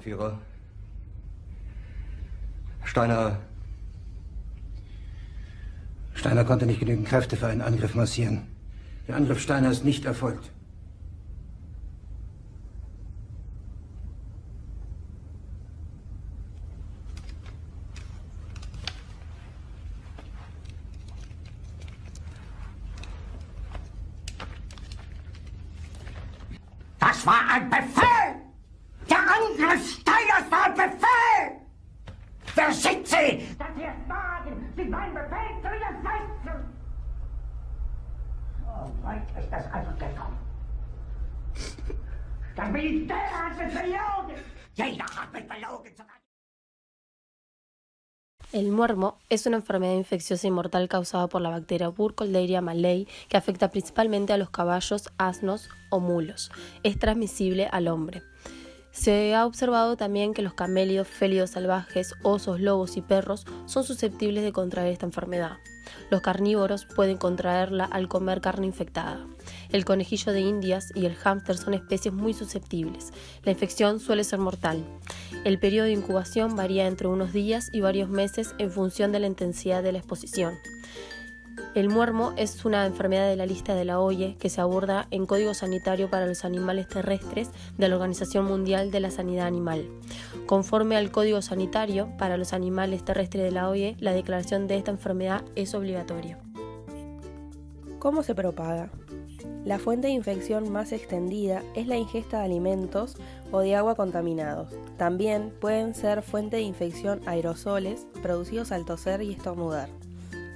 Führer. Steiner konnte nicht genügend Kräfte für einen Angriff massieren. Der Angriff Steiner ist nicht erfolgt. Das war ein Befehl! Der Angriff Steiners war ein Befehl! Wer schickt Sie? Dass Sie es wagen, sich meinen Befehl zu widersetzen! So weit ist das also gekommen. Das Militär hat mich belogen! Jeder hat mich belogen! El muermo es una enfermedad infecciosa y mortal causada por la bacteria Burkholderia malei que afecta principalmente a los caballos, asnos o mulos. Es transmisible al hombre. Se ha observado también que los camélidos, félidos salvajes, osos, lobos y perros son susceptibles de contraer esta enfermedad. Los carnívoros pueden contraerla al comer carne infectada. El conejillo de Indias y el hámster son especies muy susceptibles. La infección suele ser mortal. El periodo de incubación varía entre unos días y varios meses en función de la intensidad de la exposición. El muermo es una enfermedad de la lista de la OIE que se aborda en Código Sanitario para los Animales Terrestres de la Organización Mundial de la Sanidad Animal. Conforme al Código Sanitario para los Animales Terrestres de la OIE, la declaración de esta enfermedad es obligatoria. ¿Cómo se propaga? La fuente de infección más extendida es la ingesta de alimentos o de agua contaminados. También pueden ser fuente de infección aerosoles producidos al toser y estornudar,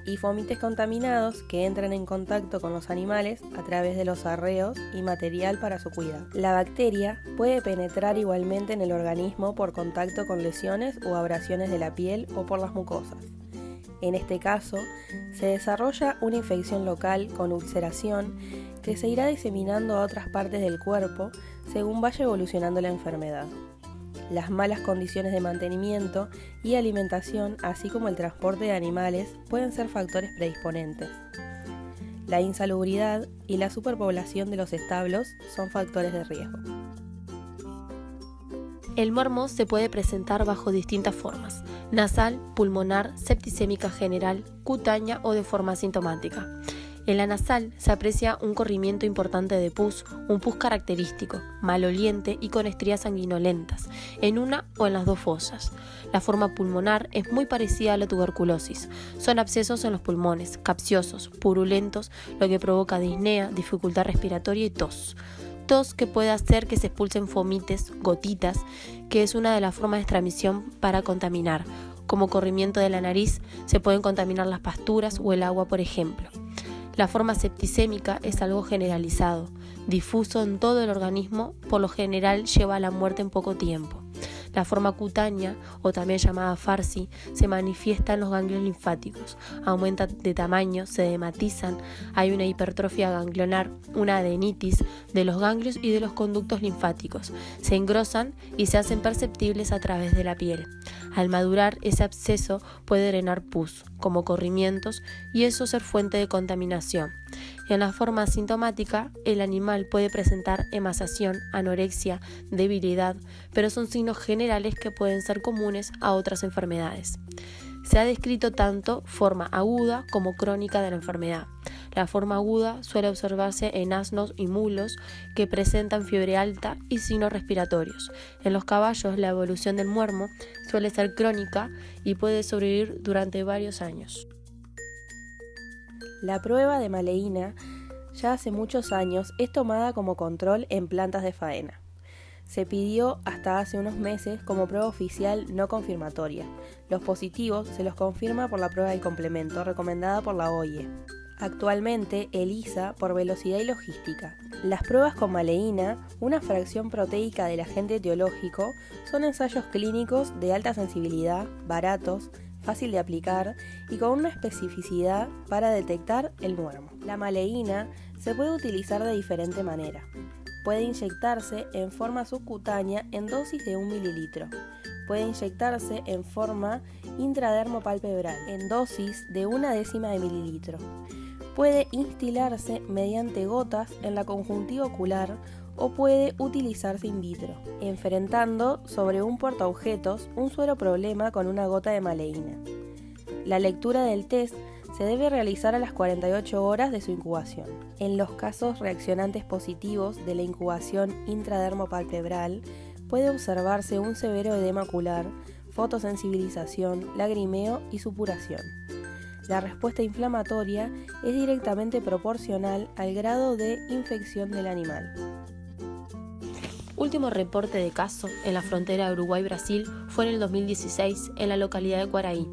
y fomites contaminados que entran en contacto con los animales a través de los arreos y material para su cuidado. La bacteria puede penetrar igualmente en el organismo por contacto con lesiones o abrasiones de la piel o por las mucosas. En este caso, se desarrolla una infección local con ulceración que se irá diseminando a otras partes del cuerpo según vaya evolucionando la enfermedad. Las malas condiciones de mantenimiento y alimentación, así como el transporte de animales, pueden ser factores predisponentes. La insalubridad y la superpoblación de los establos son factores de riesgo. El muermo se puede presentar bajo distintas formas: nasal, pulmonar, septicémica general, cutánea o de forma asintomática. En la nasal se aprecia un corrimiento importante de pus, un pus característico, maloliente y con estrías sanguinolentas, en una o en las dos fosas. La forma pulmonar es muy parecida a la tuberculosis. Son abscesos en los pulmones, capciosos, purulentos, lo que provoca disnea, dificultad respiratoria y tos. Tos que puede hacer que se expulsen fomites, gotitas, que es una de las formas de transmisión para contaminar. Como corrimiento de la nariz, se pueden contaminar las pasturas o el agua, por ejemplo. La forma septicémica es algo generalizado, difuso en todo el organismo, por lo general lleva a la muerte en poco tiempo. La forma cutánea, o también llamada farsi, se manifiesta en los ganglios linfáticos, aumentan de tamaño, se dematizan, hay una hipertrofia ganglionar, una adenitis de los ganglios y de los conductos linfáticos, se engrosan y se hacen perceptibles a través de la piel. Al madurar, ese absceso puede drenar pus, como corrimientos, y eso ser fuente de contaminación. En la forma asintomática, el animal puede presentar emaciación, anorexia, debilidad, pero son signos generales que pueden ser comunes a otras enfermedades. Se ha descrito tanto forma aguda como crónica de la enfermedad. La forma aguda suele observarse en asnos y mulos que presentan fiebre alta y signos respiratorios. En los caballos, la evolución del muermo suele ser crónica y puede sobrevivir durante varios años. La prueba de maleína ya hace muchos años es tomada como control en plantas de faena. Se pidió hasta hace unos meses como prueba oficial no confirmatoria. Los positivos se los confirma por la prueba de complemento recomendada por la OIE. Actualmente ELISA por velocidad y logística. Las pruebas con maleína, una fracción proteica del agente etiológico, son ensayos clínicos de alta sensibilidad, baratos, fácil de aplicar y con una especificidad para detectar el muermo. La maleína se puede utilizar de diferente manera. Puede inyectarse en forma subcutánea en dosis de 1 mililitro. Puede inyectarse en forma intradermopalpebral en dosis de 1/10 de mililitro. Puede instilarse mediante gotas en la conjuntiva ocular o puede utilizarse in vitro, enfrentando sobre un portaobjetos un suero problema con una gota de maleína. La lectura del test se debe realizar a las 48 horas de su incubación. En los casos reaccionantes positivos de la incubación intradermopalpebral, puede observarse un severo edema ocular, fotosensibilización, lagrimeo y supuración. La respuesta inflamatoria es directamente proporcional al grado de infección del animal. Último reporte de caso en la frontera Uruguay-Brasil fue en el 2016 en la localidad de Quaraí.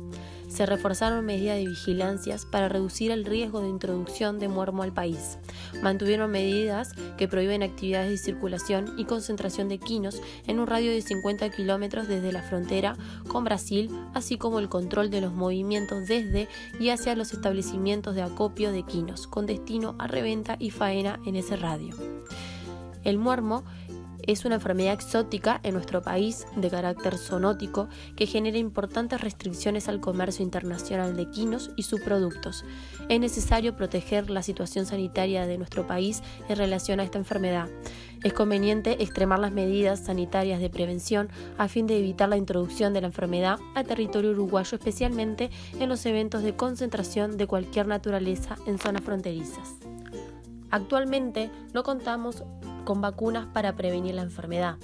Se reforzaron medidas de vigilancias para reducir el riesgo de introducción de muermo al país. Mantuvieron medidas que prohíben actividades de circulación y concentración de quinos en un radio de 50 kilómetros desde la frontera con Brasil, así como el control de los movimientos desde y hacia los establecimientos de acopio de quinos, con destino a reventa y faena en ese radio. El muermo es una enfermedad exótica en nuestro país de carácter zoonótico que genera importantes restricciones al comercio internacional de quinos y subproductos. Es necesario proteger la situación sanitaria de nuestro país en relación a esta enfermedad. Es conveniente extremar las medidas sanitarias de prevención a fin de evitar la introducción de la enfermedad al territorio uruguayo, especialmente en los eventos de concentración de cualquier naturaleza en zonas fronterizas. Actualmente no contamos con vacunas para prevenir la enfermedad.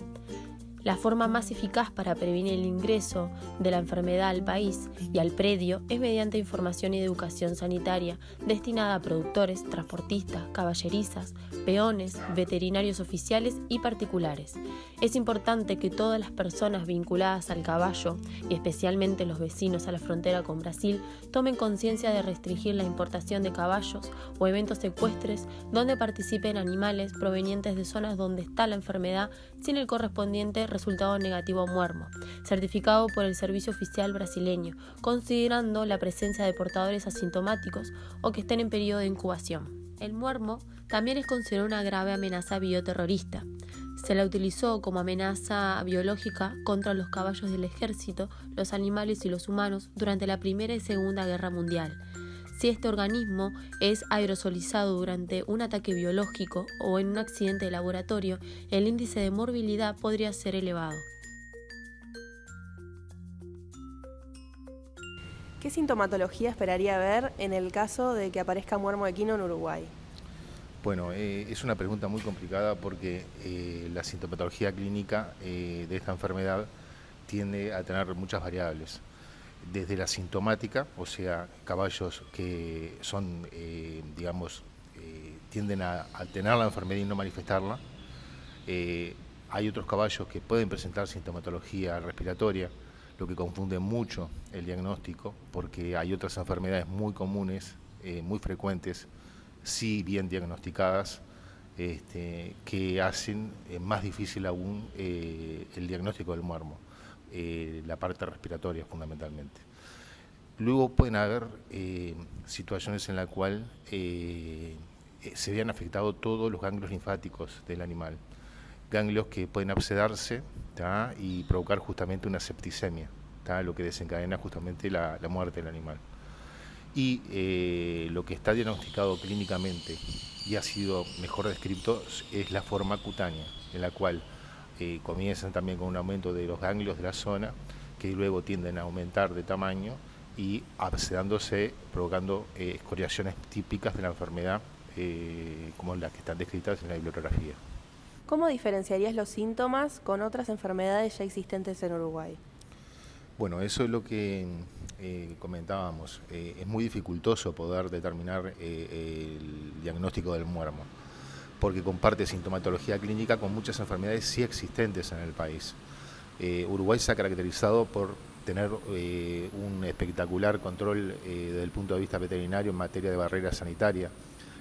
La forma más eficaz para prevenir el ingreso de la enfermedad al país y al predio es mediante información y educación sanitaria destinada a productores, transportistas, caballerizas, peones, veterinarios oficiales y particulares. Es importante que todas las personas vinculadas al caballo, y especialmente los vecinos a la frontera con Brasil, tomen conciencia de restringir la importación de caballos o eventos ecuestres donde participen animales provenientes de zonas donde está la enfermedad sin el correspondiente resultado negativo o muermo, certificado por el Servicio Oficial brasileño, considerando la presencia de portadores asintomáticos o que estén en periodo de incubación. El muermo también es considerado una grave amenaza bioterrorista. Se la utilizó como amenaza biológica contra los caballos del ejército, los animales y los humanos durante la Primera y Segunda Guerra Mundial. Si este organismo es aerosolizado durante un ataque biológico o en un accidente de laboratorio, el índice de morbilidad podría ser elevado. ¿Qué sintomatología esperaría ver en el caso de que aparezca muermo equino en Uruguay? Bueno, es una pregunta muy complicada porque la sintomatología clínica de esta enfermedad tiende a tener muchas variables. Desde la sintomática, o sea, caballos que son, tienden a tener la enfermedad y no manifestarla. Hay otros caballos que pueden presentar sintomatología respiratoria, lo que confunde mucho el diagnóstico, porque hay otras enfermedades muy comunes, muy frecuentes, sí bien diagnosticadas, que hacen más difícil aún el diagnóstico del muermo. La parte respiratoria fundamentalmente. Luego pueden haber situaciones en las cuales se vean afectados todos los ganglios linfáticos del animal, ganglios que pueden abscedarse, ¿tá?, y provocar justamente una septicemia, ¿tá?, lo que desencadena justamente la muerte del animal. Y lo que está diagnosticado clínicamente y ha sido mejor descrito es la forma cutánea, en la cual comienzan también con un aumento de los ganglios de la zona, que luego tienden a aumentar de tamaño y abscedándose, provocando escoriaciones típicas de la enfermedad, como las que están descritas en la bibliografía. ¿Cómo diferenciarías los síntomas con otras enfermedades ya existentes en Uruguay? Bueno, eso es lo que comentábamos. Es muy dificultoso poder determinar el diagnóstico del muermo, porque comparte sintomatología clínica con muchas enfermedades sí existentes en el país. Uruguay se ha caracterizado por tener un espectacular control desde el punto de vista veterinario en materia de barrera sanitaria,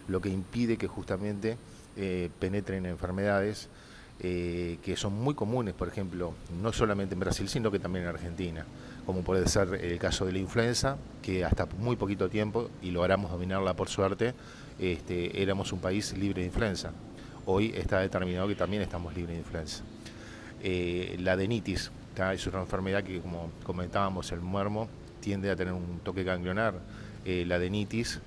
lo que impide que justamente penetren enfermedades que son muy comunes, por ejemplo, no solamente en Brasil, sino que también en Argentina, como puede ser el caso de la influenza, que hasta muy poquito tiempo, y logramos dominarla por suerte, éramos un país libre de influenza. Hoy está determinado que también estamos libres de influenza. La adenitis, ¿tá?, es una enfermedad que, como comentábamos, el muermo tiende a tener un toque ganglionar. La adenitis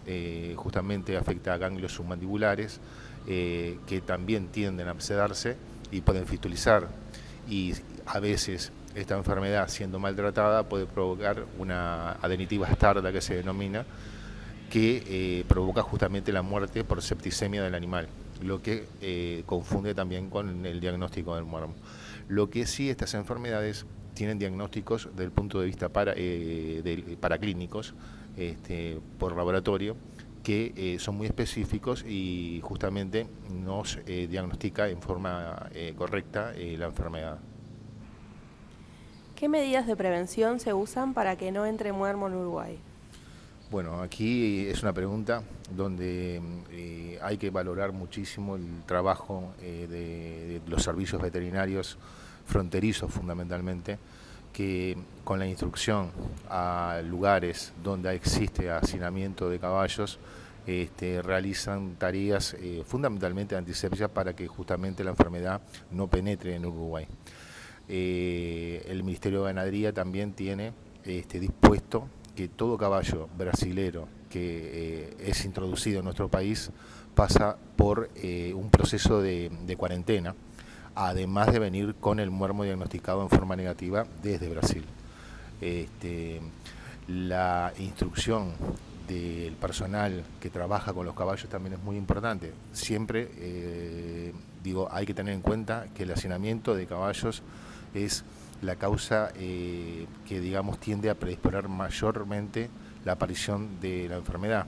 justamente afecta a ganglios submandibulares que también tienden a sedarse y pueden fistulizar, y a veces esta enfermedad, siendo maltratada, puede provocar una adenitis bastarda, que se denomina, que provoca justamente la muerte por septicemia del animal, lo que confunde también con el diagnóstico del muermo. Lo que sí, estas enfermedades tienen diagnósticos desde el punto de vista paraclínicos, por laboratorio, que son muy específicos y justamente nos diagnostica en forma correcta la enfermedad. ¿Qué medidas de prevención se usan para que no entre muermo en Uruguay? Bueno, aquí es una pregunta donde hay que valorar muchísimo el trabajo de los servicios veterinarios fronterizos, fundamentalmente, que con la instrucción a lugares donde existe hacinamiento de caballos, realizan tareas fundamentalmente de antisepsia para que justamente la enfermedad no penetre en Uruguay. El Ministerio de Ganadería también tiene dispuesto que todo caballo brasilero que es introducido en nuestro país pasa por un proceso de cuarentena, además de venir con el muermo diagnosticado en forma negativa desde Brasil. La instrucción del personal que trabaja con los caballos también es muy importante. Siempre, hay que tener en cuenta que el hacinamiento de caballos es la causa que, tiende a predisponer mayormente la aparición de la enfermedad.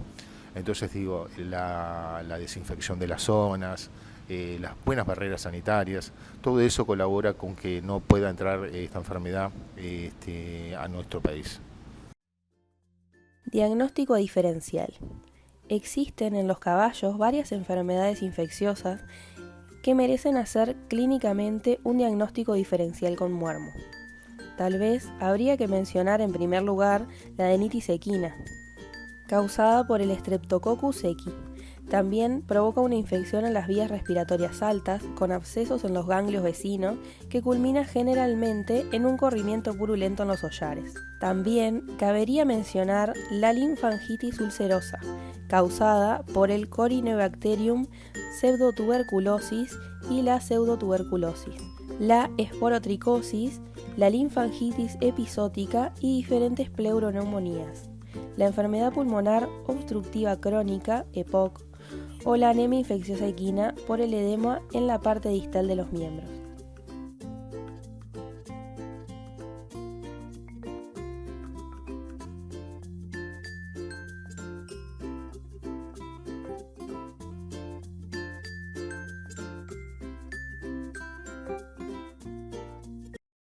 Entonces, la desinfección de las zonas, las buenas barreras sanitarias, todo eso colabora con que no pueda entrar esta enfermedad a nuestro país. Diagnóstico diferencial. Existen en los caballos varias enfermedades infecciosas que merecen hacer clínicamente un diagnóstico diferencial con muermo. Tal vez habría que mencionar en primer lugar la adenitis equina, causada por el Streptococcus equi. También provoca una infección en las vías respiratorias altas, con abscesos en los ganglios vecinos, que culmina generalmente en un corrimiento purulento en los hollares. También cabería mencionar la linfangitis ulcerosa, causada por el Corynebacterium pseudotuberculosis y la pseudotuberculosis, la esporotricosis, la linfangitis episótica y diferentes pleuroneumonías, la enfermedad pulmonar obstructiva crónica, EPOC, o la anemia infecciosa equina por el edema en la parte distal de los miembros.